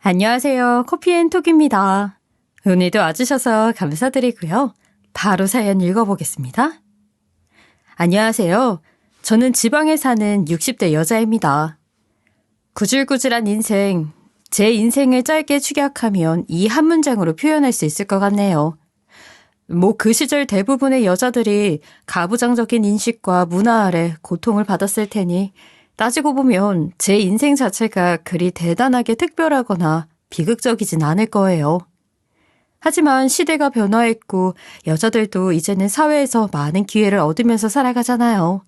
안녕하세요. 커피앤톡입니다. 오늘도 와주셔서 감사드리고요. 바로 사연 읽어보겠습니다. 안녕하세요. 저는 지방에 사는 60대 여자입니다. 구질구질한 인생, 제 인생을 짧게 축약하면 이 한 문장으로 표현할 수 있을 것 같네요. 그 시절 대부분의 여자들이 가부장적인 인식과 문화 아래 고통을 받았을 테니 따지고 보면 제 인생 자체가 그리 대단하게 특별하거나 비극적이진 않을 거예요. 하지만 시대가 변화했고 여자들도 이제는 사회에서 많은 기회를 얻으면서 살아가잖아요.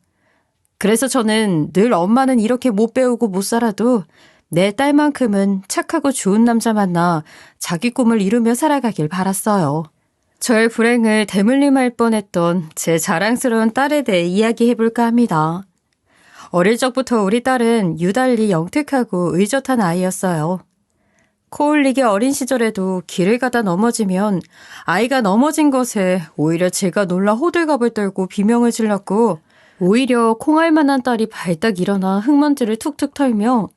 그래서 저는 늘 엄마는 이렇게 못 배우고 못 살아도 내 딸만큼은 착하고 좋은 남자 만나 자기 꿈을 이루며 살아가길 바랐어요. 저의 불행을 대물림할 뻔했던 제 자랑스러운 딸에 대해 이야기해볼까 합니다. 어릴 적부터 우리 딸은 유달리 영특하고 의젓한 아이였어요. 코 올리기 어린 시절에도 길을 가다 넘어지면 아이가 넘어진 것에 오히려 제가 놀라 호들갑을 떨고 비명을 질렀고 오히려 콩알만한 딸이 발딱 일어나 흙먼지를 툭툭 털며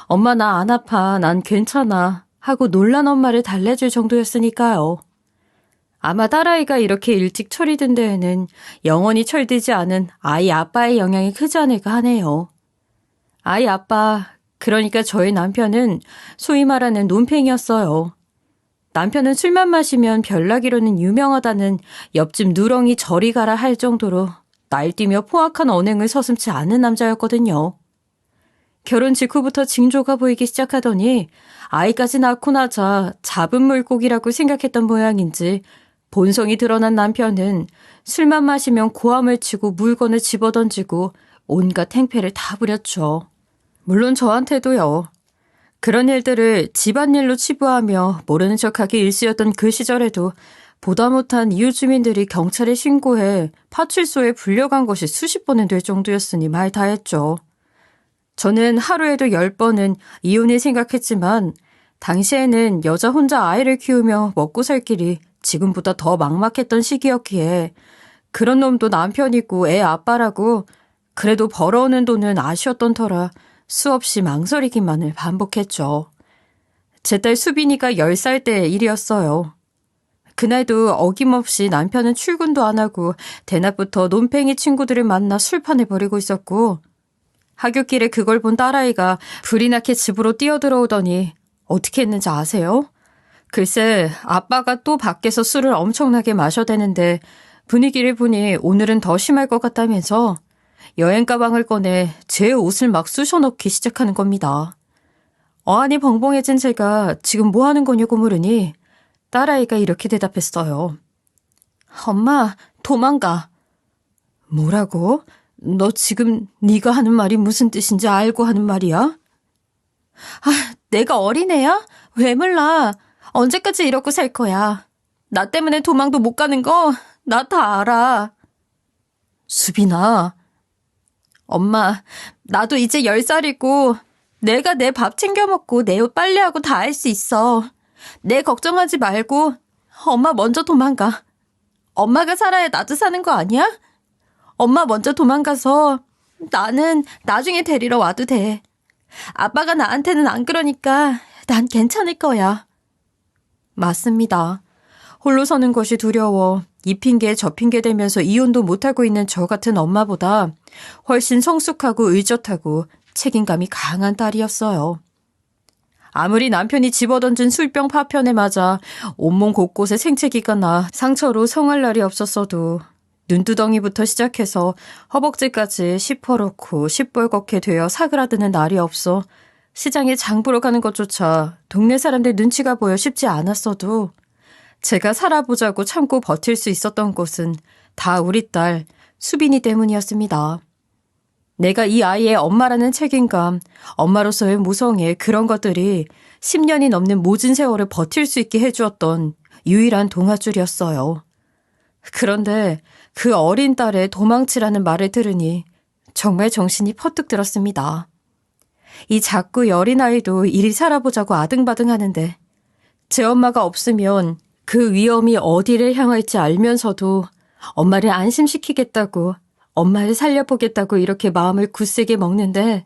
엄마 나 안 아파, 난 괜찮아 하고 놀란 엄마를 달래줄 정도였으니까요. 아마 딸아이가 이렇게 일찍 철이 든 데에는 영원히 철들지 않은 아이 아빠의 영향이 크지 않을까 하네요. 아이 아빠, 그러니까 저희 남편은 소위 말하는 논팽이였어요. 남편은 술만 마시면 별나기로는 유명하다는 옆집 누렁이 저리 가라 할 정도로 날뛰며 포악한 언행을 서슴지 않은 남자였거든요. 결혼 직후부터 징조가 보이기 시작하더니 아이까지 낳고 나자 잡은 물고기라고 생각했던 모양인지 본성이 드러난 남편은 술만 마시면 고함을 치고 물건을 집어던지고 온갖 행패를 다 부렸죠. 물론 저한테도요. 그런 일들을 집안일로 치부하며 모르는 척하기 일쑤였던 그 시절에도 보다 못한 이웃 주민들이 경찰에 신고해 파출소에 불려간 것이 수십 번은 될 정도였으니 말 다했죠. 저는 하루에도 10번은 이혼을 생각했지만 당시에는 여자 혼자 아이를 키우며 먹고 살 길이 지금보다 더 막막했던 시기였기에 그런 놈도 남편이고 애 아빠라고 그래도 벌어오는 돈은 아쉬웠던 터라 수없이 망설이기만을 반복했죠. 제 딸 수빈이가 10살 때의 일이었어요. 그날도 어김없이 남편은 출근도 안 하고 대낮부터 논팽이 친구들을 만나 술판을 벌이고 있었고 하굣길에 그걸 본 딸아이가 불이 나게 집으로 뛰어들어오더니 어떻게 했는지 아세요? 글쎄 아빠가 또 밖에서 술을 엄청나게 마셔대는데 분위기를 보니 오늘은 더 심할 것 같다면서 여행 가방을 꺼내 제 옷을 막 쑤셔넣기 시작하는 겁니다. 어안이 벙벙해진 제가 지금 뭐 하는 거냐고 물으니 딸아이가 이렇게 대답했어요. 엄마, 도망가. 뭐라고? 너 지금 네가 하는 말이 무슨 뜻인지 알고 하는 말이야? 내가 어린애야? 왜 몰라? 언제까지 이러고 살 거야? 나 때문에 도망도 못 가는 거 나 다 알아. 수빈아. 엄마, 나도 이제 10살이고 내가 내 밥 챙겨 먹고 내 옷 빨래하고 다 할 수 있어. 내 걱정하지 말고 엄마 먼저 도망가. 엄마가 살아야 나도 사는 거 아니야? 엄마 먼저 도망가서 나는 나중에 데리러 와도 돼. 아빠가 나한테는 안 그러니까 난 괜찮을 거야. 맞습니다. 홀로 서는 것이 두려워 이 핑계 저 핑계 대면서 이혼도 못하고 있는 저 같은 엄마보다 훨씬 성숙하고 의젓하고 책임감이 강한 딸이었어요. 아무리 남편이 집어던진 술병 파편에 맞아 온몸 곳곳에 생채기가 나 상처로 성할 날이 없었어도 눈두덩이부터 시작해서 허벅지까지 시퍼렇고 시뻘겋게 되어 사그라드는 날이 없어 시장에 장 보러 가는 것조차 동네 사람들 눈치가 보여 쉽지 않았어도 제가 살아보자고 참고 버틸 수 있었던 것은 다 우리 딸 수빈이 때문이었습니다. 내가 이 아이의 엄마라는 책임감, 엄마로서의 모성애 그런 것들이 10년이 넘는 모진 세월을 버틸 수 있게 해주었던 유일한 동아줄이었어요. 그런데 그 어린 딸의 도망치라는 말을 들으니 정말 정신이 퍼뜩 들었습니다. 이 작고 여린 아이도 이리 살아보자고 아등바등하는데 제 엄마가 없으면 그 위험이 어디를 향할지 알면서도 엄마를 안심시키겠다고 엄마를 살려보겠다고 이렇게 마음을 굳세게 먹는데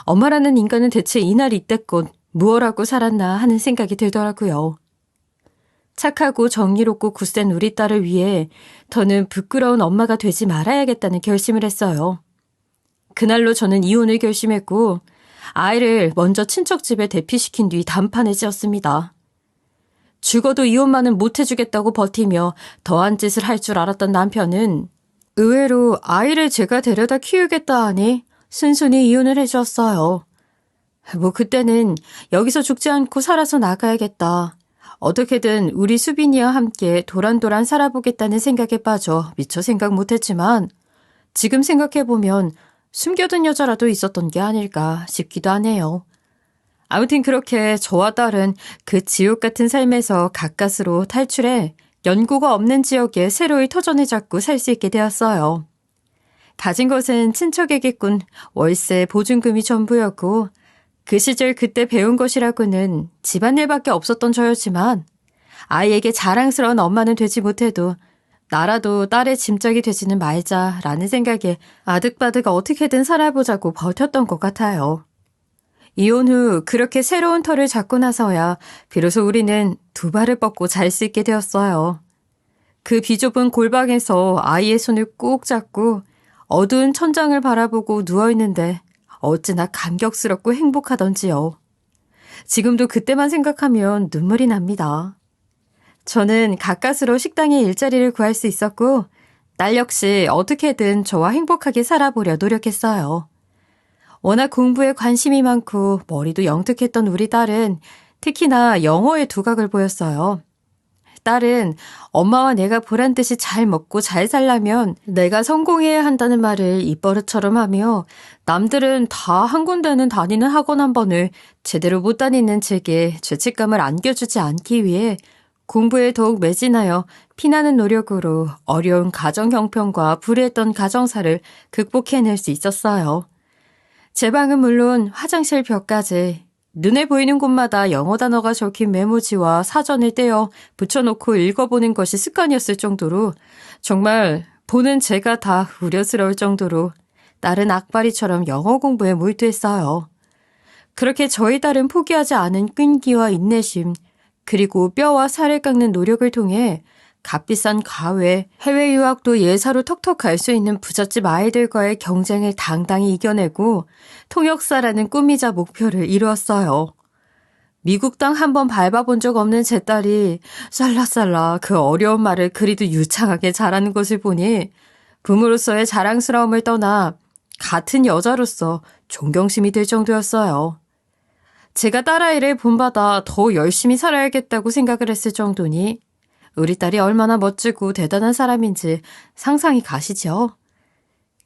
엄마라는 인간은 대체 이날 이때껏 무얼 하고 살았나 하는 생각이 들더라고요. 착하고 정의롭고 굳센 우리 딸을 위해 더는 부끄러운 엄마가 되지 말아야겠다는 결심을 했어요. 그날로 저는 이혼을 결심했고 아이를 먼저 친척 집에 대피시킨 뒤 단판에 지었습니다. 죽어도 이혼만은 못해주겠다고 버티며 더한 짓을 할 줄 알았던 남편은 의외로 아이를 제가 데려다 키우겠다 하니 순순히 이혼을 해주었어요. 그때는 여기서 죽지 않고 살아서 나가야겠다. 어떻게든 우리 수빈이와 함께 도란도란 살아보겠다는 생각에 빠져 미처 생각 못했지만 지금 생각해보면 숨겨둔 여자라도 있었던 게 아닐까 싶기도 하네요. 아무튼 그렇게 저와 딸은 그 지옥 같은 삶에서 가까스로 탈출해 연고가 없는 지역에 새로이 터전을 잡고 살 수 있게 되었어요. 가진 것은 친척에게 꾼 월세 보증금이 전부였고 그 시절 그때 배운 것이라고는 집안일밖에 없었던 저였지만 아이에게 자랑스러운 엄마는 되지 못해도 나라도 딸의 짐짝이 되지는 말자라는 생각에 아득바득 어떻게든 살아보자고 버텼던 것 같아요. 이혼 후 그렇게 새로운 터를 잡고 나서야 비로소 우리는 두 발을 뻗고 잘 수 있게 되었어요. 그 비좁은 골방에서 아이의 손을 꼭 잡고 어두운 천장을 바라보고 누워있는데 어찌나 감격스럽고 행복하던지요. 지금도 그때만 생각하면 눈물이 납니다. 저는 가까스로 식당에 일자리를 구할 수 있었고 딸 역시 어떻게든 저와 행복하게 살아보려 노력했어요. 워낙 공부에 관심이 많고 머리도 영특했던 우리 딸은 특히나 영어에 두각을 보였어요. 딸은 엄마와 내가 보란 듯이 잘 먹고 잘 살려면 내가 성공해야 한다는 말을 입버릇처럼 하며 남들은 다 한 군데는 다니는 학원 한 번을 제대로 못 다니는 제게 죄책감을 안겨주지 않기 위해 공부에 더욱 매진하여 피나는 노력으로 어려운 가정 형편과 불우했던 가정사를 극복해낼 수 있었어요. 제 방은 물론 화장실 벽까지 눈에 보이는 곳마다 영어 단어가 적힌 메모지와 사전을 떼어 붙여놓고 읽어보는 것이 습관이었을 정도로 정말 보는 제가 다 우려스러울 정도로 딸은 악바리처럼 영어 공부에 몰두했어요. 그렇게 저희 딸은 포기하지 않은 끈기와 인내심 그리고 뼈와 살을 깎는 노력을 통해 값비싼 과외, 해외 유학도 예사로 턱턱 갈 수 있는 부잣집 아이들과의 경쟁을 당당히 이겨내고 통역사라는 꿈이자 목표를 이루었어요. 미국 땅 한 번 밟아본 적 없는 제 딸이 쌀라쌀라 그 어려운 말을 그리도 유창하게 잘하는 것을 보니 부모로서의 자랑스러움을 떠나 같은 여자로서 존경심이 들 정도였어요. 제가 딸아이를 본받아 더 열심히 살아야겠다고 생각을 했을 정도니 우리 딸이 얼마나 멋지고 대단한 사람인지 상상이 가시죠?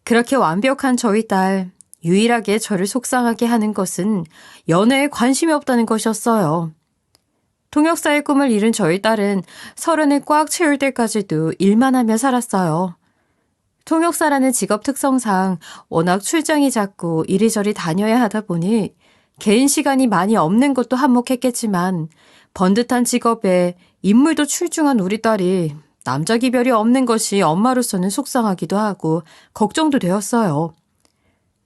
그렇게 완벽한 저희 딸, 유일하게 저를 속상하게 하는 것은 연애에 관심이 없다는 것이었어요. 통역사의 꿈을 이룬 저희 딸은 30을 꽉 채울 때까지도 일만 하며 살았어요. 통역사라는 직업 특성상 워낙 출장이 잦고 이리저리 다녀야 하다 보니 개인 시간이 많이 없는 것도 한몫했겠지만 번듯한 직업에 인물도 출중한 우리 딸이 남자 기별이 없는 것이 엄마로서는 속상하기도 하고 걱정도 되었어요.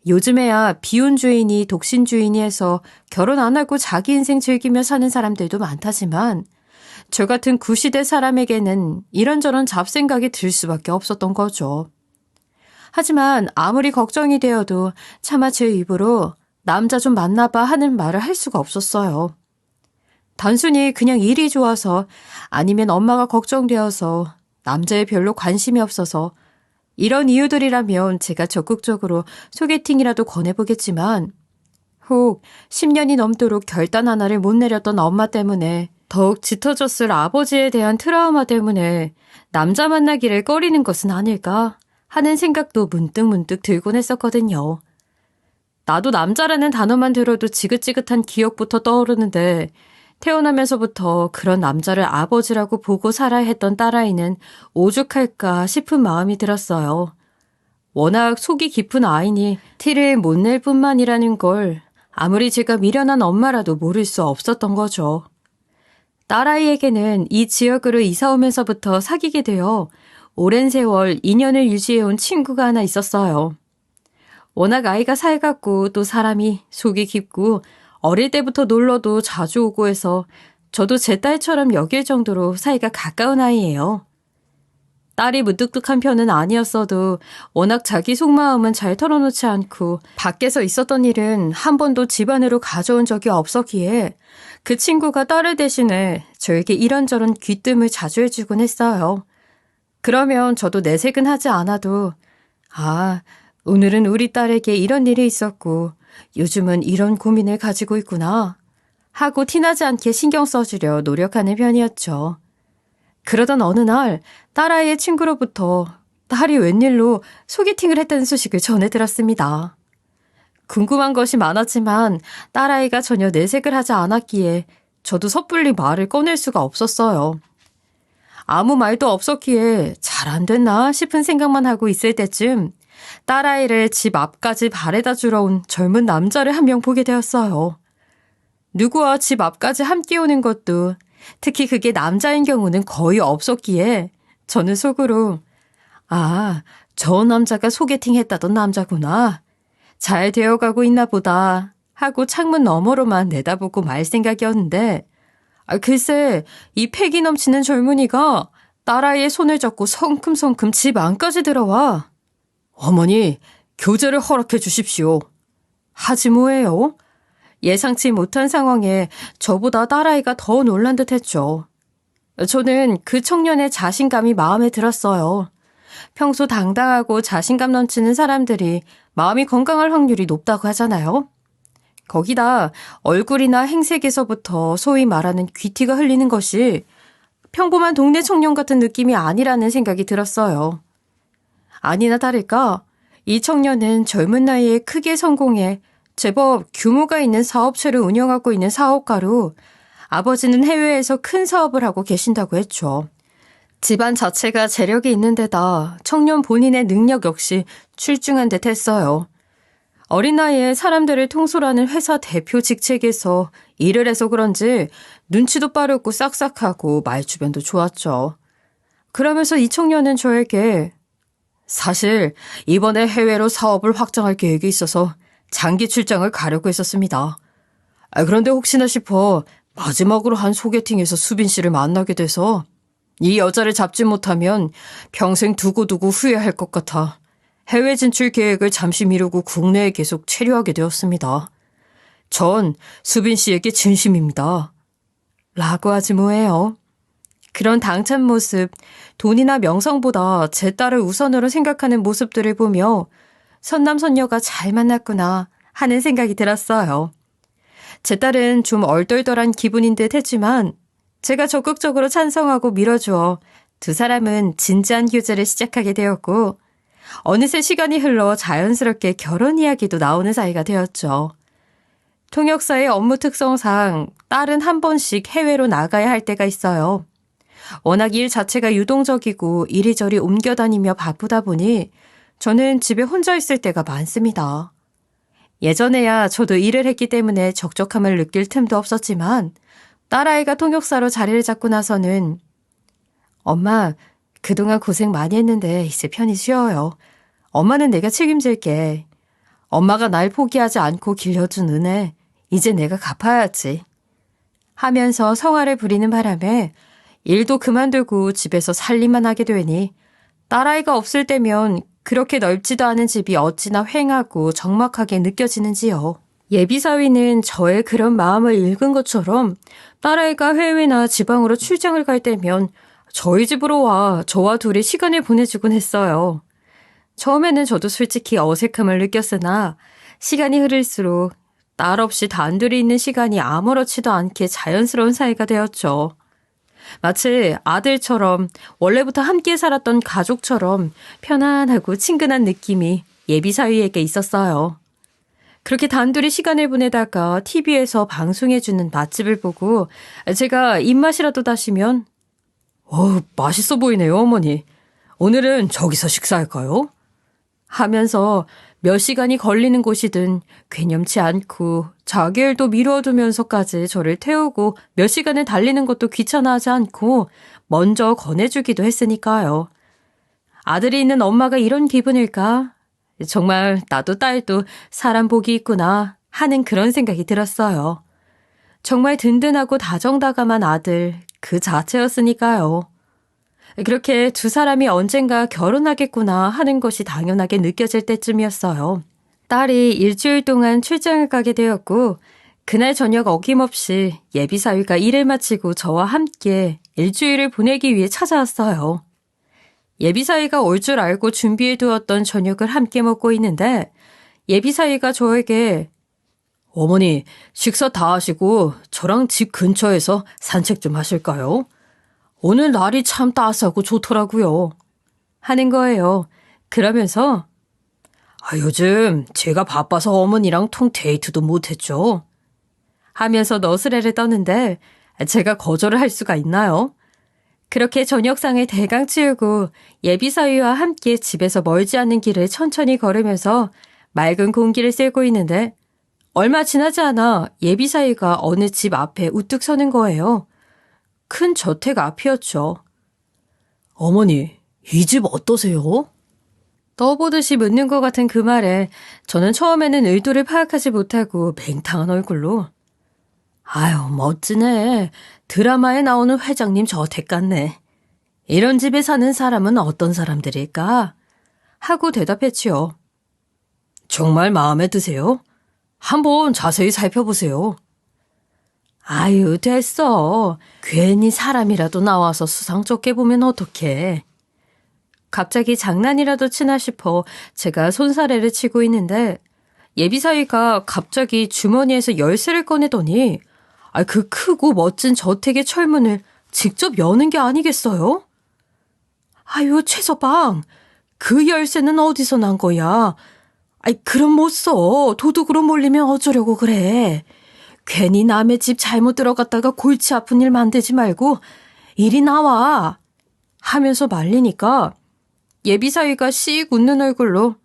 요즘에야 비혼주의니 독신주의니 해서 결혼 안 하고 자기 인생 즐기며 사는 사람들도 많다지만 저 같은 구시대 사람에게는 이런저런 잡생각이 들 수밖에 없었던 거죠. 하지만 아무리 걱정이 되어도 차마 제 입으로 남자 좀 만나봐 하는 말을 할 수가 없었어요. 단순히 그냥 일이 좋아서 아니면 엄마가 걱정되어서 남자에 별로 관심이 없어서 이런 이유들이라면 제가 적극적으로 소개팅이라도 권해보겠지만 혹 10년이 넘도록 결단 하나를 못 내렸던 엄마 때문에 더욱 짙어졌을 아버지에 대한 트라우마 때문에 남자 만나기를 꺼리는 것은 아닐까 하는 생각도 문득문득 들곤 했었거든요. 나도 남자라는 단어만 들어도 지긋지긋한 기억부터 떠오르는데 태어나면서부터 그런 남자를 아버지라고 보고 살아야 했던 딸아이는 오죽할까 싶은 마음이 들었어요. 워낙 속이 깊은 아이니 티를 못 낼 뿐만이라는 걸 아무리 제가 미련한 엄마라도 모를 수 없었던 거죠. 딸아이에게는 이 지역으로 이사 오면서부터 사귀게 되어 오랜 세월 인연을 유지해온 친구가 하나 있었어요. 워낙 아이가 살갑고 또 사람이 속이 깊고 어릴 때부터 놀러도 자주 오고 해서 저도 제 딸처럼 여길 정도로 사이가 가까운 아이예요. 딸이 무뚝뚝한 편은 아니었어도 워낙 자기 속마음은 잘 털어놓지 않고 밖에서 있었던 일은 한 번도 집 안으로 가져온 적이 없었기에 그 친구가 딸을 대신해 저에게 이런저런 귀뜸을 자주 해주곤 했어요. 그러면 저도 내색은 하지 않아도 아, 오늘은 우리 딸에게 이런 일이 있었고 요즘은 이런 고민을 가지고 있구나 하고 티나지 않게 신경 써주려 노력하는 편이었죠. 그러던 어느 날 딸아이의 친구로부터 딸이 웬일로 소개팅을 했다는 소식을 전해 들었습니다. 궁금한 것이 많았지만 딸아이가 전혀 내색을 하지 않았기에 저도 섣불리 말을 꺼낼 수가 없었어요. 아무 말도 없었기에 잘 안 됐나 싶은 생각만 하고 있을 때쯤 딸아이를 집 앞까지 바래다 주러 온 젊은 남자를 한 명 보게 되었어요. 누구와 집 앞까지 함께 오는 것도 특히 그게 남자인 경우는 거의 없었기에 저는 속으로 아, 저 남자가 소개팅 했다던 남자구나. 잘 되어가고 있나 보다 하고 창문 너머로만 내다보고 말 생각이었는데 글쎄 이 패기 넘치는 젊은이가 딸아이의 손을 잡고 성큼성큼 집 안까지 들어와. 어머니, 교제를 허락해 주십시오. 하지 뭐예요? 예상치 못한 상황에 저보다 딸아이가 더 놀란 듯 했죠. 저는 그 청년의 자신감이 마음에 들었어요. 평소 당당하고 자신감 넘치는 사람들이 마음이 건강할 확률이 높다고 하잖아요. 거기다 얼굴이나 행색에서부터 소위 말하는 귀티가 흘리는 것이 평범한 동네 청년 같은 느낌이 아니라는 생각이 들었어요. 아니나 다를까 이 청년은 젊은 나이에 크게 성공해 제법 규모가 있는 사업체를 운영하고 있는 사업가로 아버지는 해외에서 큰 사업을 하고 계신다고 했죠. 집안 자체가 재력이 있는 데다 청년 본인의 능력 역시 출중한 듯 했어요. 어린 나이에 사람들을 통솔하는 회사 대표 직책에서 일을 해서 그런지 눈치도 빠르고 싹싹하고 말주변도 좋았죠. 그러면서 이 청년은 저에게 사실 이번에 해외로 사업을 확장할 계획이 있어서 장기 출장을 가려고 했었습니다. 그런데 혹시나 싶어 마지막으로 한 소개팅에서 수빈 씨를 만나게 돼서 이 여자를 잡지 못하면 평생 두고두고 후회할 것 같아 해외 진출 계획을 잠시 미루고 국내에 계속 체류하게 되었습니다. 전 수빈 씨에게 진심입니다. 라고 하지 뭐예요. 그런 당찬 모습, 돈이나 명성보다 제 딸을 우선으로 생각하는 모습들을 보며 선남선녀가 잘 만났구나 하는 생각이 들었어요. 제 딸은 좀 얼떨떨한 기분인 듯 했지만 제가 적극적으로 찬성하고 밀어주어 두 사람은 진지한 교제를 시작하게 되었고 어느새 시간이 흘러 자연스럽게 결혼 이야기도 나오는 사이가 되었죠. 통역사의 업무 특성상 딸은 한 번씩 해외로 나가야 할 때가 있어요. 워낙 일 자체가 유동적이고 이리저리 옮겨다니며 바쁘다 보니 저는 집에 혼자 있을 때가 많습니다. 예전에야 저도 일을 했기 때문에 적적함을 느낄 틈도 없었지만 딸아이가 통역사로 자리를 잡고 나서는 엄마, 그동안 고생 많이 했는데 이제 편히 쉬어요. 엄마는 내가 책임질게. 엄마가 날 포기하지 않고 길러준 은혜, 이제 내가 갚아야지. 하면서 성화를 부리는 바람에 일도 그만두고 집에서 살림만 하게 되니 딸아이가 없을 때면 그렇게 넓지도 않은 집이 어찌나 휑하고 적막하게 느껴지는지요. 예비사위는 저의 그런 마음을 읽은 것처럼 딸아이가 해외나 지방으로 출장을 갈 때면 저희 집으로 와 저와 둘이 시간을 보내주곤 했어요. 처음에는 저도 솔직히 어색함을 느꼈으나 시간이 흐를수록 딸 없이 단둘이 있는 시간이 아무렇지도 않게 자연스러운 사이가 되었죠. 마치 아들처럼 원래부터 함께 살았던 가족처럼 편안하고 친근한 느낌이 예비사위에게 있었어요. 그렇게 단둘이 시간을 보내다가 TV에서 방송해주는 맛집을 보고 제가 입맛이라도 다시면 맛있어 보이네요, 어머니. 오늘은 저기서 식사할까요? 하면서 몇 시간이 걸리는 곳이든 괴념치 않고 자기 일도 미뤄두면서까지 저를 태우고 몇 시간을 달리는 것도 귀찮아하지 않고 먼저 권해주기도 했으니까요. 아들이 있는 엄마가 이런 기분일까? 정말 나도 딸도 사람 복이 있구나 하는 그런 생각이 들었어요. 정말 든든하고 다정다감한 아들 그 자체였으니까요. 그렇게 두 사람이 언젠가 결혼하겠구나 하는 것이 당연하게 느껴질 때쯤이었어요. 딸이 일주일 동안 출장을 가게 되었고 그날 저녁 어김없이 예비사위가 일을 마치고 저와 함께 일주일을 보내기 위해 찾아왔어요. 예비사위가 올 줄 알고 준비해 두었던 저녁을 함께 먹고 있는데 예비사위가 저에게 어머니, 식사 다 하시고 저랑 집 근처에서 산책 좀 하실까요? 오늘 날이 참 따스하고 좋더라고요. 하는 거예요. 그러면서 요즘 제가 바빠서 어머니랑 통 데이트도 못했죠. 하면서 너스레를 떠는데 제가 거절을 할 수가 있나요? 그렇게 저녁상을 대강 치우고 예비사위와 함께 집에서 멀지 않은 길을 천천히 걸으면서 맑은 공기를 쐬고 있는데 얼마 지나지 않아 예비사위가 어느 집 앞에 우뚝 서는 거예요. 큰 저택 앞이었죠. 어머니, 이 집 어떠세요? 떠보듯이 묻는 것 같은 그 말에 저는 처음에는 의도를 파악하지 못하고 맹탕한 얼굴로 아유, 멋지네. 드라마에 나오는 회장님 저택 같네. 이런 집에 사는 사람은 어떤 사람들일까? 하고 대답했지요. 정말 마음에 드세요? 한번 자세히 살펴보세요. 아유, 됐어. 괜히 사람이라도 나와서 수상 쫓게 보면 어떡해. 갑자기 장난이라도 치나 싶어 제가 손사래를 치고 있는데 예비사위가 갑자기 주머니에서 열쇠를 꺼내더니 그 크고 멋진 저택의 철문을 직접 여는 게 아니겠어요? 아유, 최서방, 그 열쇠는 어디서 난 거야? 그럼 못 써. 도둑으로 몰리면 어쩌려고 그래. 괜히 남의 집 잘못 들어갔다가 골치 아픈 일 만들지 말고 이리 나와. 하면서 말리니까 예비사위가 씩 웃는 얼굴로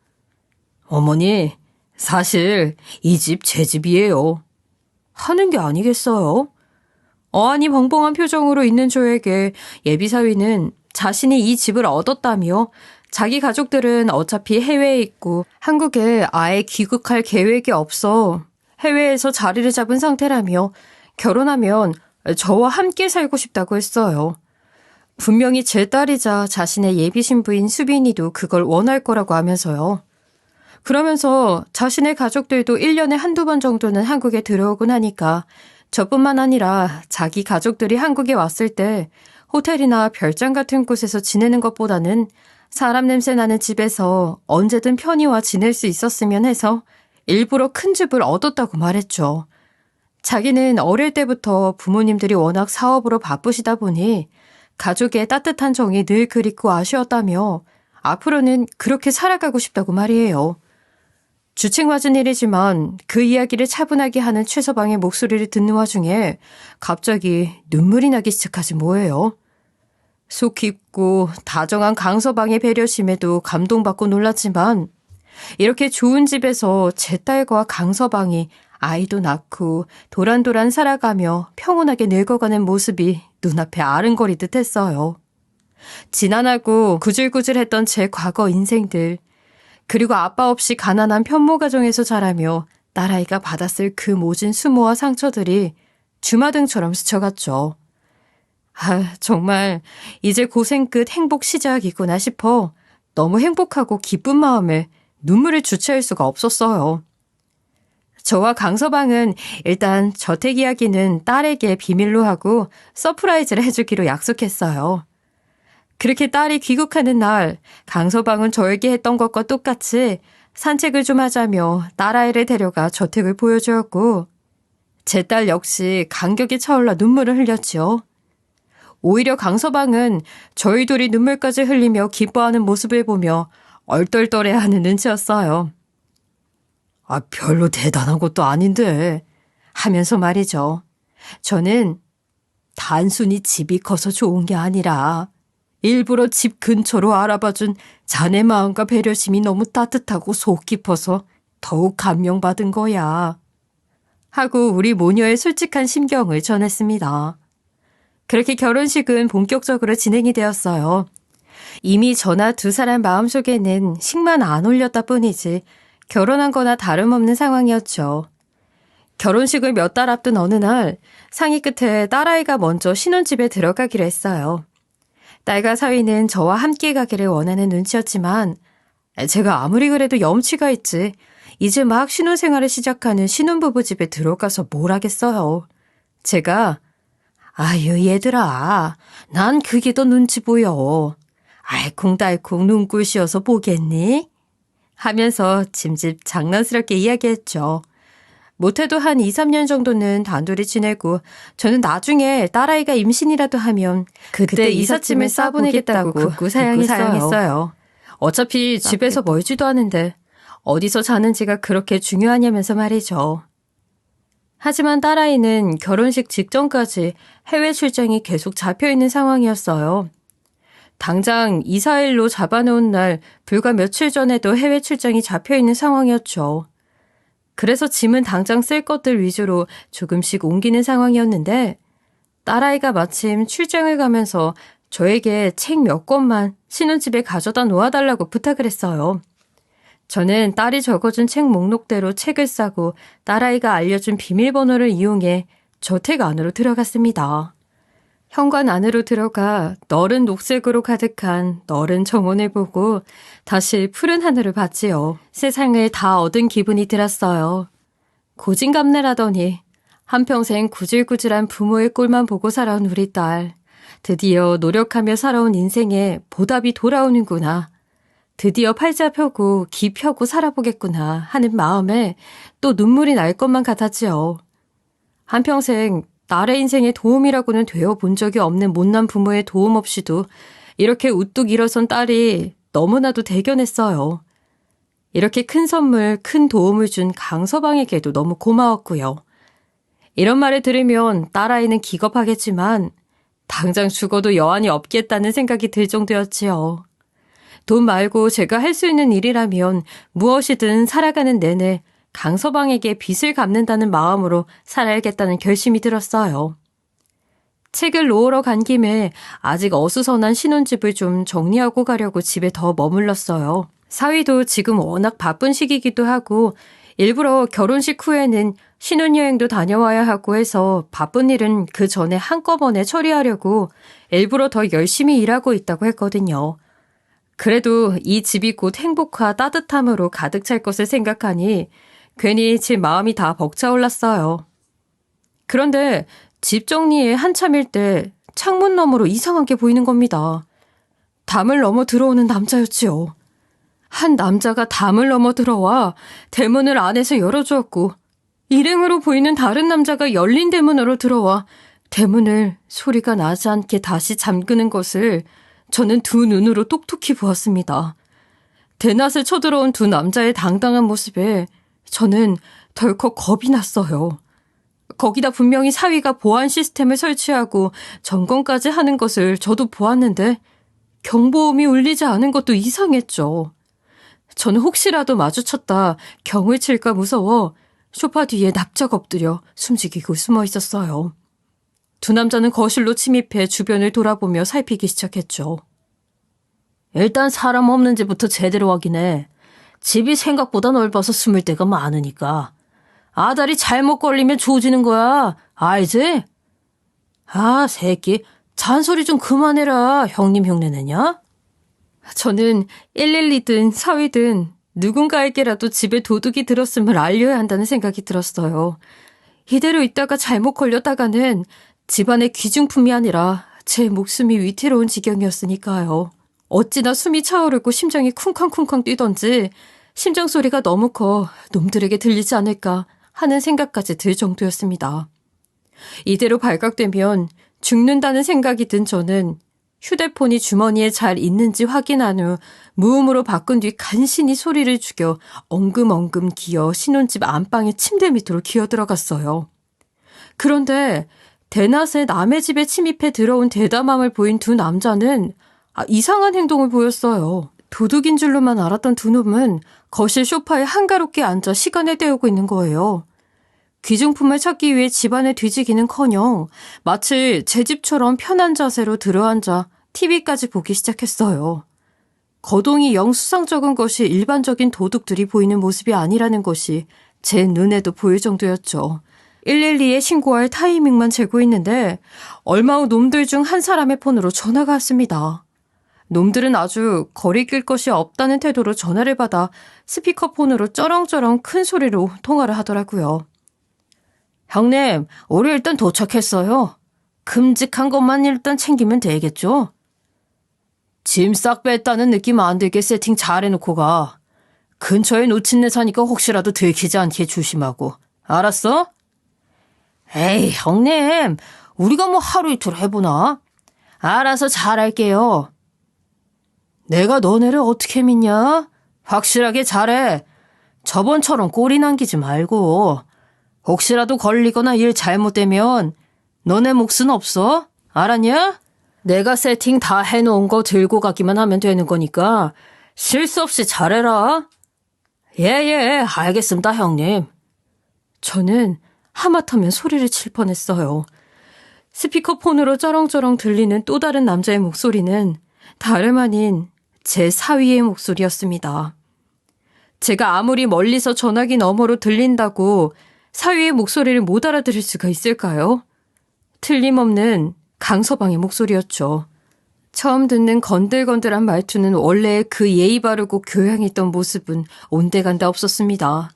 어머니, 사실 이 집 제 집이에요. 하는 게 아니겠어요? 어안이 벙벙한 표정으로 있는 저에게 예비사위는 자신이 이 집을 얻었다며 자기 가족들은 어차피 해외에 있고 한국에 아예 귀국할 계획이 없어 해외에서 자리를 잡은 상태라며 결혼하면 저와 함께 살고 싶다고 했어요. 분명히 제 딸이자 자신의 예비 신부인 수빈이도 그걸 원할 거라고 하면서요. 그러면서 자신의 가족들도 1년에 한두 번 정도는 한국에 들어오곤 하니까 저뿐만 아니라 자기 가족들이 한국에 왔을 때 호텔이나 별장 같은 곳에서 지내는 것보다는 사람 냄새 나는 집에서 언제든 편히 와 지낼 수 있었으면 해서 일부러 큰 집을 얻었다고 말했죠. 자기는 어릴 때부터 부모님들이 워낙 사업으로 바쁘시다 보니 가족의 따뜻한 정이 늘 그립고 아쉬웠다며 앞으로는 그렇게 살아가고 싶다고 말이에요. 주책맞은 일이지만 그 이야기를 차분하게 하는 최서방의 목소리를 듣는 와중에 갑자기 눈물이 나기 시작하지 뭐예요. 속 깊고 다정한 강서방의 배려심에도 감동받고 놀랐지만 이렇게 좋은 집에서 제 딸과 강서방이 아이도 낳고 도란도란 살아가며 평온하게 늙어가는 모습이 눈앞에 아른거리듯 했어요. 지난하고 구질구질했던 제 과거 인생들, 그리고 아빠 없이 가난한 편모 가정에서 자라며 딸아이가 받았을 그 모진 수모와 상처들이 주마등처럼 스쳐갔죠. 정말 이제 고생 끝 행복 시작이구나 싶어 너무 행복하고 기쁜 마음에 눈물을 주체할 수가 없었어요. 저와 강서방은 일단 저택 이야기는 딸에게 비밀로 하고 서프라이즈를 해주기로 약속했어요. 그렇게 딸이 귀국하는 날 강서방은 저에게 했던 것과 똑같이 산책을 좀 하자며 딸아이를 데려가 저택을 보여주었고 제 딸 역시 감격에 차올라 눈물을 흘렸지요. 오히려 강서방은 저희 둘이 눈물까지 흘리며 기뻐하는 모습을 보며 얼떨떨해하는 눈치였어요. 별로 대단한 것도 아닌데 하면서 말이죠. 저는 단순히 집이 커서 좋은 게 아니라 일부러 집 근처로 알아봐준 자네 마음과 배려심이 너무 따뜻하고 속 깊어서 더욱 감명받은 거야. 하고 우리 모녀의 솔직한 심경을 전했습니다. 그렇게 결혼식은 본격적으로 진행이 되었어요. 이미 저나 두 사람 마음속에는 식만 안 올렸다 뿐이지 결혼한 거나 다름없는 상황이었죠. 결혼식을 몇 달 앞둔 어느 날 상의 끝에 딸아이가 먼저 신혼집에 들어가기로 했어요. 딸과 사위는 저와 함께 가기를 원하는 눈치였지만 제가 아무리 그래도 염치가 있지 이제 막 신혼생활을 시작하는 신혼부부 집에 들어가서 뭘 하겠어요. 제가 아유 얘들아 난 그게 더 눈치 보여. 알콩달콩 눈꼴 씌어서 보겠니? 하면서 짐짓 장난스럽게 이야기했죠. 못해도 한 2, 3년 정도는 단둘이 지내고 저는 나중에 딸아이가 임신이라도 하면 그때 이삿짐을 싸보내겠다고 극구 사양했어요. 어차피 집에서 멀지도 않은데 어디서 자는지가 그렇게 중요하냐면서 말이죠. 하지만 딸아이는 결혼식 직전까지 해외 출장이 계속 잡혀있는 상황이었어요. 당장 이사일로 잡아놓은 날 불과 며칠 전에도 해외 출장이 잡혀있는 상황이었죠. 그래서 짐은 당장 쓸 것들 위주로 조금씩 옮기는 상황이었는데 딸아이가 마침 출장을 가면서 저에게 책 몇 권만 신혼집에 가져다 놓아달라고 부탁을 했어요. 저는 딸이 적어준 책 목록대로 책을 싸고 딸아이가 알려준 비밀번호를 이용해 저택 안으로 들어갔습니다. 현관 안으로 들어가 너른 녹색으로 가득한 너른 정원을 보고 다시 푸른 하늘을 봤지요. 세상을 다 얻은 기분이 들었어요. 고진감래라더니 한평생 구질구질한 부모의 꼴만 보고 살아온 우리 딸. 드디어 노력하며 살아온 인생에 보답이 돌아오는구나. 드디어 팔자 펴고 기 펴고 살아보겠구나 하는 마음에 또 눈물이 날 것만 같았지요. 한평생 딸의 인생에 도움이라고는 되어본 적이 없는 못난 부모의 도움 없이도 이렇게 우뚝 일어선 딸이 너무나도 대견했어요. 이렇게 큰 선물, 큰 도움을 준 강서방에게도 너무 고마웠고요. 이런 말을 들으면 딸아이는 기겁하겠지만 당장 죽어도 여한이 없겠다는 생각이 들 정도였지요. 돈 말고 제가 할 수 있는 일이라면 무엇이든 살아가는 내내 강서방에게 빚을 갚는다는 마음으로 살아야겠다는 결심이 들었어요. 책을 놓으러 간 김에 아직 어수선한 신혼집을 좀 정리하고 가려고 집에 더 머물렀어요. 사위도 지금 워낙 바쁜 시기이기도 하고 일부러 결혼식 후에는 신혼여행도 다녀와야 하고 해서 바쁜 일은 그 전에 한꺼번에 처리하려고 일부러 더 열심히 일하고 있다고 했거든요. 그래도 이 집이 곧 행복과 따뜻함으로 가득 찰 것을 생각하니 괜히 제 마음이 다 벅차올랐어요. 그런데 집 정리에 한참일 때 창문 너머로 이상한 게 보이는 겁니다. 담을 넘어 들어오는 남자였지요. 한 남자가 담을 넘어 들어와 대문을 안에서 열어주었고 일행으로 보이는 다른 남자가 열린 대문으로 들어와 대문을 소리가 나지 않게 다시 잠그는 것을 저는 두 눈으로 똑똑히 보았습니다. 대낮에 쳐들어온 두 남자의 당당한 모습에 저는 덜컥 겁이 났어요. 거기다 분명히 사위가 보안 시스템을 설치하고 점검까지 하는 것을 저도 보았는데 경보음이 울리지 않은 것도 이상했죠. 저는 혹시라도 마주쳤다 경을 칠까 무서워 소파 뒤에 납작 엎드려 숨죽이고 숨어 있었어요. 두 남자는 거실로 침입해 주변을 돌아보며 살피기 시작했죠. 일단 사람 없는 집부터 제대로 확인해. 집이 생각보다 넓어서 숨을 데가 많으니까. 아다리 잘못 걸리면 조지는 거야. 알지? 아, 새끼. 잔소리 좀 그만해라. 형님 흉내내냐? 저는 112든 사위든 누군가에게라도 집에 도둑이 들었음을 알려야 한다는 생각이 들었어요. 이대로 있다가 잘못 걸렸다가는 집안의 귀중품이 아니라 제 목숨이 위태로운 지경이었으니까요. 어찌나 숨이 차오르고 심장이 쿵쾅쿵쾅 뛰던지 심장 소리가 너무 커 놈들에게 들리지 않을까 하는 생각까지 들 정도였습니다. 이대로 발각되면 죽는다는 생각이 든 저는 휴대폰이 주머니에 잘 있는지 확인한 후 무음으로 바꾼 뒤 간신히 소리를 죽여 엉금엉금 기어 신혼집 안방의 침대 밑으로 기어들어갔어요. 그런데 대낮에 남의 집에 침입해 들어온 대담함을 보인 두 남자는 이상한 행동을 보였어요. 도둑인 줄로만 알았던 두 놈은 거실 소파에 한가롭게 앉아 시간을 때우고 있는 거예요. 귀중품을 찾기 위해 집안을 뒤지기는커녕 마치 제 집처럼 편한 자세로 들어앉아 TV까지 보기 시작했어요. 거동이 영 수상쩍은 것이 일반적인 도둑들이 보이는 모습이 아니라는 것이 제 눈에도 보일 정도였죠. 112에 신고할 타이밍만 재고 있는데 얼마 후 놈들 중 한 사람의 폰으로 전화가 왔습니다. 놈들은 아주 거리낄 것이 없다는 태도로 전화를 받아 스피커폰으로 쩌렁쩌렁 큰 소리로 통화를 하더라고요. 형님, 우리 일단 도착했어요. 큼직한 것만 일단 챙기면 되겠죠? 짐 싹 뺐다는 느낌 안 들게 세팅 잘 해놓고 가. 근처에 놓친 내 사니까 혹시라도 들키지 않게 조심하고. 알았어? 에이, 형님. 우리가 뭐 하루 이틀 해보나? 알아서 잘할게요. 내가 너네를 어떻게 믿냐? 확실하게 잘해. 저번처럼 꼬리 남기지 말고. 혹시라도 걸리거나 일 잘못되면 너네 몫은 없어? 알았냐? 내가 세팅 다 해놓은 거 들고 가기만 하면 되는 거니까 실수 없이 잘해라. 예, 알겠습니다, 형님. 저는 하마터면 소리를 칠 뻔했어요. 스피커폰으로 쩌렁쩌렁 들리는 또 다른 남자의 목소리는 다름 아닌 제 사위의 목소리였습니다. 제가 아무리 멀리서 전화기 너머로 들린다고 사위의 목소리를 못 알아들을 수가 있을까요? 틀림없는 강서방의 목소리였죠. 처음 듣는 건들건들한 말투는 원래 그 예의 바르고 교양 있던 모습은 온데간데 없었습니다.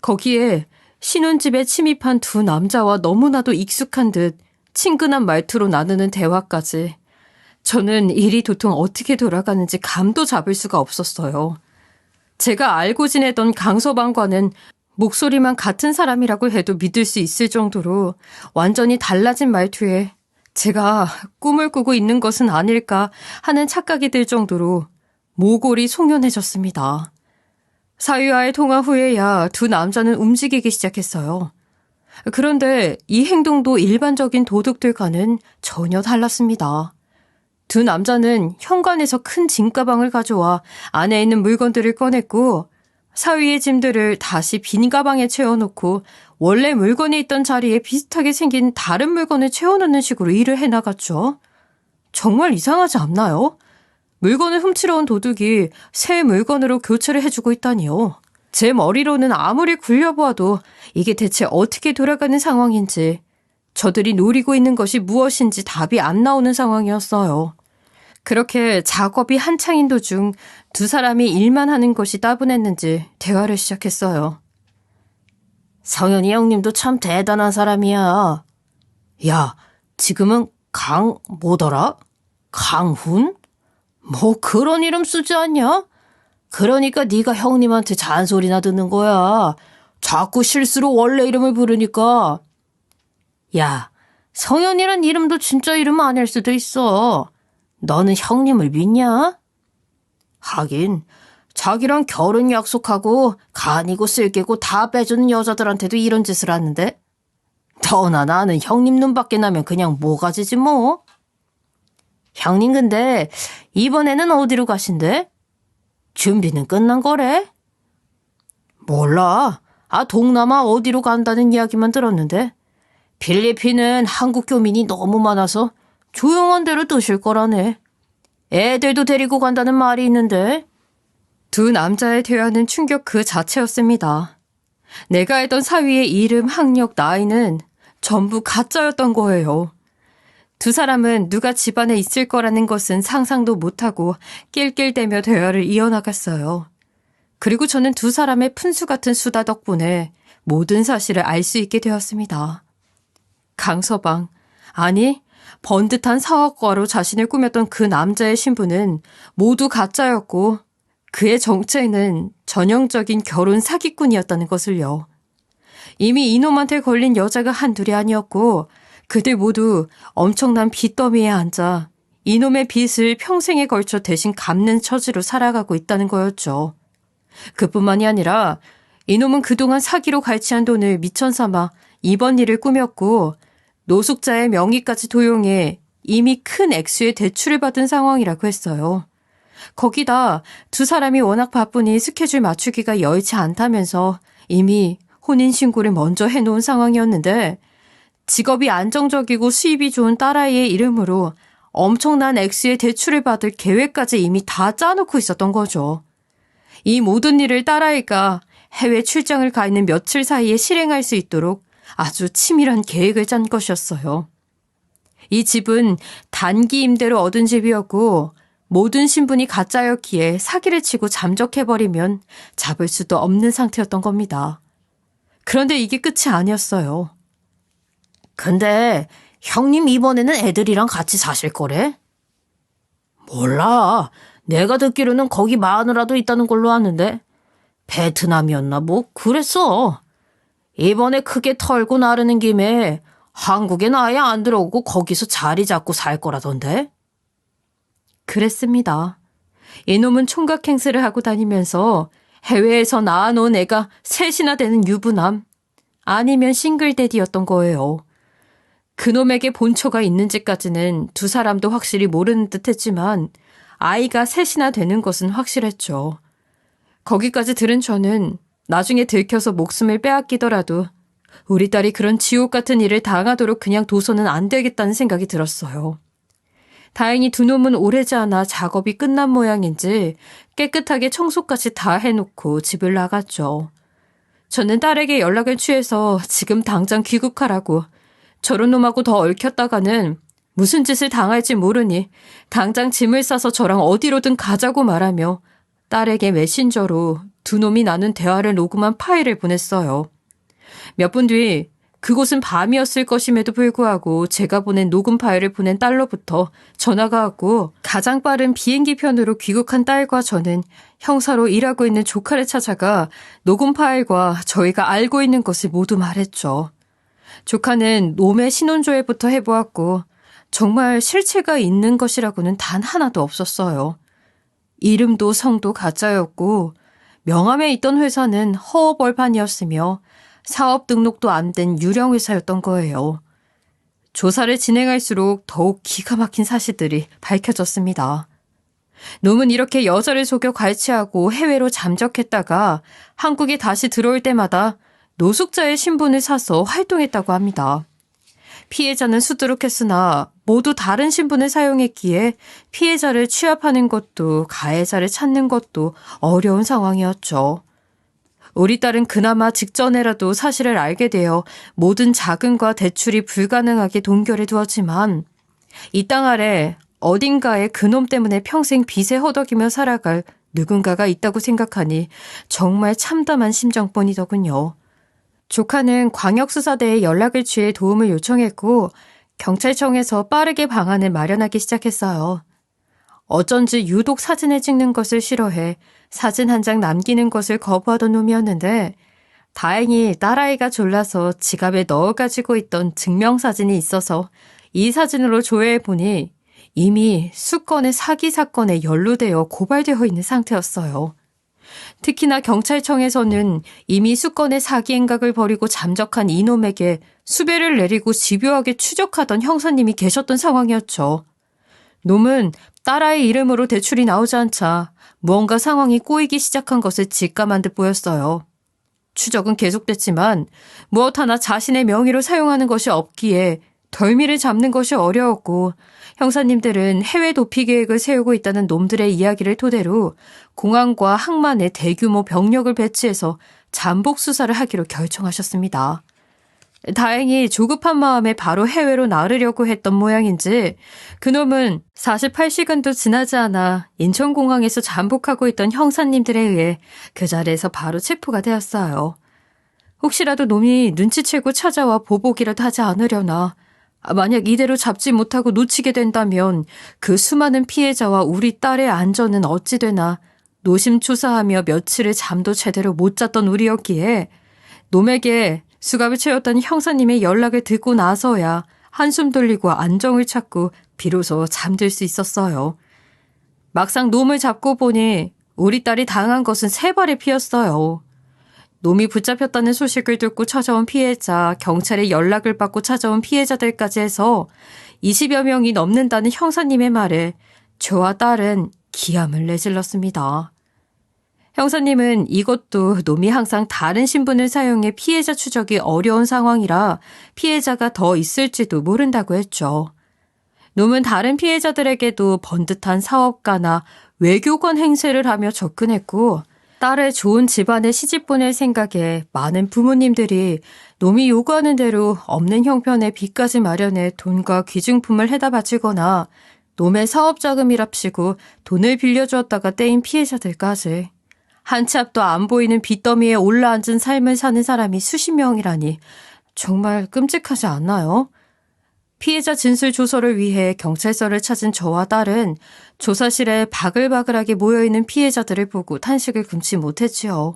거기에 신혼집에 침입한 두 남자와 너무나도 익숙한 듯 친근한 말투로 나누는 대화까지 저는 일이 도통 어떻게 돌아가는지 감도 잡을 수가 없었어요. 제가 알고 지내던 강서방과는 목소리만 같은 사람이라고 해도 믿을 수 있을 정도로 완전히 달라진 말투에 제가 꿈을 꾸고 있는 것은 아닐까 하는 착각이 들 정도로 모골이 송연해졌습니다. 사위와의 통화 후에야 두 남자는 움직이기 시작했어요. 그런데 이 행동도 일반적인 도둑들과는 전혀 달랐습니다. 두 남자는 현관에서 큰 짐가방을 가져와 안에 있는 물건들을 꺼냈고 사위의 짐들을 다시 빈 가방에 채워놓고 원래 물건이 있던 자리에 비슷하게 생긴 다른 물건을 채워넣는 식으로 일을 해나갔죠. 정말 이상하지 않나요? 물건을 훔치러 온 도둑이 새 물건으로 교체를 해주고 있다니요. 제 머리로는 아무리 굴려보아도 이게 대체 어떻게 돌아가는 상황인지, 저들이 노리고 있는 것이 무엇인지 답이 안 나오는 상황이었어요. 그렇게 작업이 한창인 도중 두 사람이 일만 하는 것이 따분했는지 대화를 시작했어요. 성현이 형님도 참 대단한 사람이야. 야, 지금은 뭐더라? 강훈? 뭐 그런 이름 쓰지 않냐? 그러니까 네가 형님한테 잔소리나 듣는 거야. 자꾸 실수로 원래 이름을 부르니까. 야, 성현이란 이름도 진짜 이름 아닐 수도 있어. 너는 형님을 믿냐? 하긴 자기랑 결혼 약속하고 간이고 쓸개고 다 빼주는 여자들한테도 이런 짓을 하는데 너나 나는 형님 눈밖에 나면 그냥 모가지지 뭐. 형님 근데 이번에는 어디로 가신대? 준비는 끝난 거래? 몰라. 동남아 어디로 간다는 이야기만 들었는데 필리핀은 한국 교민이 너무 많아서 조용한 데로 뜨실 거라네. 애들도 데리고 간다는 말이 있는데. 두 남자의 대화는 충격 그 자체였습니다. 내가 알던 사위의 이름, 학력, 나이는 전부 가짜였던 거예요. 두 사람은 누가 집안에 있을 거라는 것은 상상도 못하고 낄낄대며 대화를 이어나갔어요. 그리고 저는 두 사람의 푼수 같은 수다 덕분에 모든 사실을 알 수 있게 되었습니다. 강서방, 아니 번듯한 사업가로 자신을 꾸몄던 그 남자의 신부는 모두 가짜였고 그의 정체는 전형적인 결혼 사기꾼이었다는 것을요. 이미 이놈한테 걸린 여자가 한둘이 아니었고 그들 모두 엄청난 빚더미에 앉아 이놈의 빚을 평생에 걸쳐 대신 갚는 처지로 살아가고 있다는 거였죠. 그뿐만이 아니라 이놈은 그동안 사기로 갈취한 돈을 미천 삼아 이번 일을 꾸몄고 노숙자의 명의까지 도용해 이미 큰 액수의 대출을 받은 상황이라고 했어요. 거기다 두 사람이 워낙 바쁘니 스케줄 맞추기가 여의치 않다면서 이미 혼인신고를 먼저 해놓은 상황이었는데 직업이 안정적이고 수입이 좋은 딸아이의 이름으로 엄청난 액수의 대출을 받을 계획까지 이미 다 짜놓고 있었던 거죠. 이 모든 일을 딸아이가 해외 출장을 가 있는 며칠 사이에 실행할 수 있도록 아주 치밀한 계획을 짠 것이었어요. 이 집은 단기 임대로 얻은 집이었고 모든 신분이 가짜였기에 사기를 치고 잠적해버리면 잡을 수도 없는 상태였던 겁니다. 그런데 이게 끝이 아니었어요. 근데 형님 이번에는 애들이랑 같이 사실 거래? 몰라. 내가 듣기로는 거기 마누라도 있다는 걸로 아는데. 베트남이었나 뭐 그랬어. 이번에 크게 털고 나르는 김에 한국엔 아예 안 들어오고 거기서 자리 잡고 살 거라던데. 그랬습니다. 이놈은 총각 행세를 하고 다니면서 해외에서 낳아놓은 애가 셋이나 되는 유부남, 아니면 싱글데디였던 거예요. 그놈에게 본처가 있는지까지는 두 사람도 확실히 모르는 듯 했지만 아이가 셋이나 되는 것은 확실했죠. 거기까지 들은 저는 나중에 들켜서 목숨을 빼앗기더라도 우리 딸이 그런 지옥 같은 일을 당하도록 그냥 둬서는 안 되겠다는 생각이 들었어요. 다행히 두 놈은 오래지 않아 작업이 끝난 모양인지 깨끗하게 청소까지 다 해놓고 집을 나갔죠. 저는 딸에게 연락을 취해서 지금 당장 귀국하라고, 저런 놈하고 더 얽혔다가는 무슨 짓을 당할지 모르니 당장 짐을 싸서 저랑 어디로든 가자고 말하며 딸에게 메신저로 두 놈이 나눈 대화를 녹음한 파일을 보냈어요. 몇 분 뒤 그곳은 밤이었을 것임에도 불구하고 제가 보낸 녹음 파일을 보낸 딸로부터 전화가 왔고 가장 빠른 비행기 편으로 귀국한 딸과 저는 형사로 일하고 있는 조카를 찾아가 녹음 파일과 저희가 알고 있는 것을 모두 말했죠. 조카는 놈의 신원조회부터 해보았고 정말 실체가 있는 것이라고는 단 하나도 없었어요. 이름도 성도 가짜였고 명함에 있던 회사는 허허벌판이었으며 사업 등록도 안 된 유령 회사였던 거예요. 조사를 진행할수록 더욱 기가 막힌 사실들이 밝혀졌습니다. 놈은 이렇게 여자를 속여 갈취하고 해외로 잠적했다가 한국에 다시 들어올 때마다 노숙자의 신분을 사서 활동했다고 합니다. 피해자는 수두룩했으나 모두 다른 신분을 사용했기에 피해자를 취합하는 것도 가해자를 찾는 것도 어려운 상황이었죠. 우리 딸은 그나마 직전에라도 사실을 알게 되어 모든 자금과 대출이 불가능하게 동결해 두었지만 이 땅 아래 어딘가에 그놈 때문에 평생 빚에 허덕이며 살아갈 누군가가 있다고 생각하니 정말 참담한 심정뿐이더군요. 조카는 광역수사대에 연락을 취해 도움을 요청했고 경찰청에서 빠르게 방안을 마련하기 시작했어요. 어쩐지 유독 사진을 찍는 것을 싫어해 사진 한 장 남기는 것을 거부하던 놈이었는데 다행히 딸아이가 졸라서 지갑에 넣어가지고 있던 증명사진이 있어서 이 사진으로 조회해보니 이미 수건의 사기 사건에 연루되어 고발되어 있는 상태였어요. 특히나 경찰청에서는 이미 수건의 사기 행각을 벌이고 잠적한 이놈에게 수배를 내리고 집요하게 추적하던 형사님이 계셨던 상황이었죠. 놈은 딸아이 이름으로 대출이 나오지 않자 무언가 상황이 꼬이기 시작한 것을 직감한 듯 보였어요. 추적은 계속됐지만 무엇 하나 자신의 명의로 사용하는 것이 없기에 덜미를 잡는 것이 어려웠고 형사님들은 해외 도피 계획을 세우고 있다는 놈들의 이야기를 토대로 공안과 항만에 대규모 병력을 배치해서 잠복 수사를 하기로 결정하셨습니다. 다행히 조급한 마음에 바로 해외로 나르려고 했던 모양인지 그놈은 48시간도 지나지 않아 인천공항에서 잠복하고 있던 형사님들에 의해 그 자리에서 바로 체포가 되었어요. 혹시라도 놈이 눈치채고 찾아와 보복이라도 하지 않으려나, 만약 이대로 잡지 못하고 놓치게 된다면 그 수많은 피해자와 우리 딸의 안전은 어찌 되나 노심초사하며 며칠을 잠도 제대로 못 잤던 우리였기에 놈에게 수갑을 채웠던 형사님의 연락을 듣고 나서야 한숨 돌리고 안정을 찾고 비로소 잠들 수 있었어요. 막상 놈을 잡고 보니 우리 딸이 당한 것은 세 발의 피였어요. 놈이 붙잡혔다는 소식을 듣고 찾아온 피해자, 경찰의 연락을 받고 찾아온 피해자들까지 해서 20여 명이 넘는다는 형사님의 말에 저와 딸은 기함을 내질렀습니다. 형사님은 이것도 놈이 항상 다른 신분을 사용해 피해자 추적이 어려운 상황이라 피해자가 더 있을지도 모른다고 했죠. 놈은 다른 피해자들에게도 번듯한 사업가나 외교관 행세를 하며 접근했고 딸을 좋은 집안에 시집 보낼 생각에 많은 부모님들이 놈이 요구하는 대로 없는 형편의 빚까지 마련해 돈과 귀중품을 해다 바치거나 놈의 사업자금이랍시고 돈을 빌려주었다가 떼인 피해자들까지 한 치 앞도 안 보이는 빚더미에 올라앉은 삶을 사는 사람이 수십 명이라니 정말 끔찍하지 않나요? 피해자 진술 조서를 위해 경찰서를 찾은 저와 딸은 조사실에 바글바글하게 모여있는 피해자들을 보고 탄식을 금치 못했지요.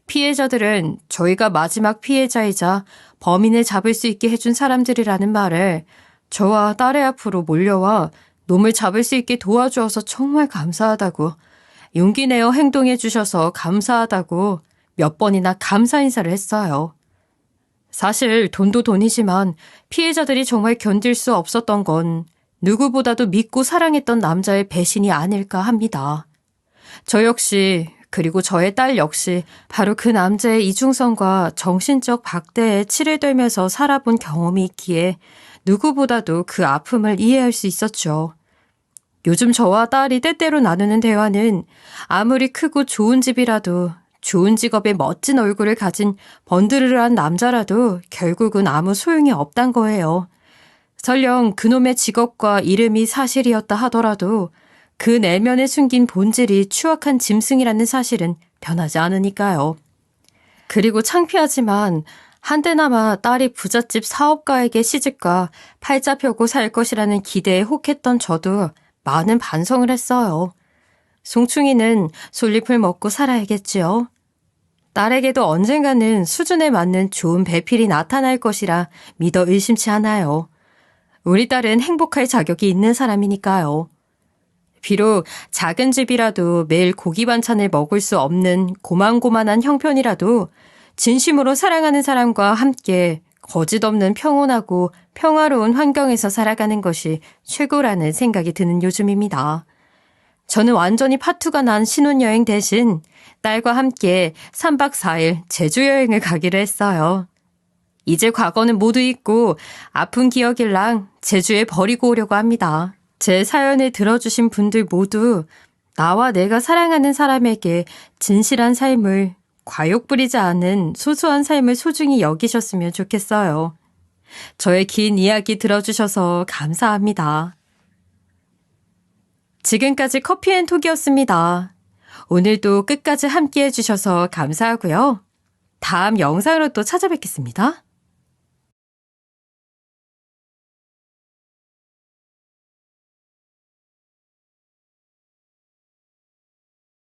피해자들은 저희가 마지막 피해자이자 범인을 잡을 수 있게 해준 사람들이라는 말을 저와 딸의 앞으로 몰려와 놈을 잡을 수 있게 도와주어서 정말 감사하다고, 용기 내어 행동해 주셔서 감사하다고 몇 번이나 감사 인사를 했어요. 사실 돈도 돈이지만 피해자들이 정말 견딜 수 없었던 건 누구보다도 믿고 사랑했던 남자의 배신이 아닐까 합니다. 저 역시, 그리고 저의 딸 역시 바로 그 남자의 이중성과 정신적 박대에 치료되면서 살아본 경험이 있기에 누구보다도 그 아픔을 이해할 수 있었죠. 요즘 저와 딸이 때때로 나누는 대화는 아무리 크고 좋은 집이라도 좋은 직업에 멋진 얼굴을 가진 번드르르한 남자라도 결국은 아무 소용이 없단 거예요. 설령 그놈의 직업과 이름이 사실이었다 하더라도 그 내면에 숨긴 본질이 추악한 짐승이라는 사실은 변하지 않으니까요. 그리고 창피하지만 한때나마 딸이 부잣집 사업가에게 시집가 팔자 펴고 살 것이라는 기대에 혹했던 저도 많은 반성을 했어요. 송충이는 솔잎을 먹고 살아야겠지요. 딸에게도 언젠가는 수준에 맞는 좋은 배필이 나타날 것이라 믿어 의심치 않아요. 우리 딸은 행복할 자격이 있는 사람이니까요. 비록 작은 집이라도 매일 고기 반찬을 먹을 수 없는 고만고만한 형편이라도 진심으로 사랑하는 사람과 함께 거짓 없는 평온하고 평화로운 환경에서 살아가는 것이 최고라는 생각이 드는 요즘입니다. 저는 완전히 파투가 난 신혼여행 대신 딸과 함께 3박 4일 제주 여행을 가기로 했어요. 이제 과거는 모두 잊고 아픈 기억일랑 제주에 버리고 오려고 합니다. 제 사연을 들어주신 분들 모두 나와 내가 사랑하는 사람에게 진실한 삶을 과욕 부리지 않은 소소한 삶을 소중히 여기셨으면 좋겠어요. 저의 긴 이야기 들어주셔서 감사합니다. 지금까지 커피앤톡이었습니다. 오늘도 끝까지 함께 해주셔서 감사하고요. 다음 영상으로 또 찾아뵙겠습니다.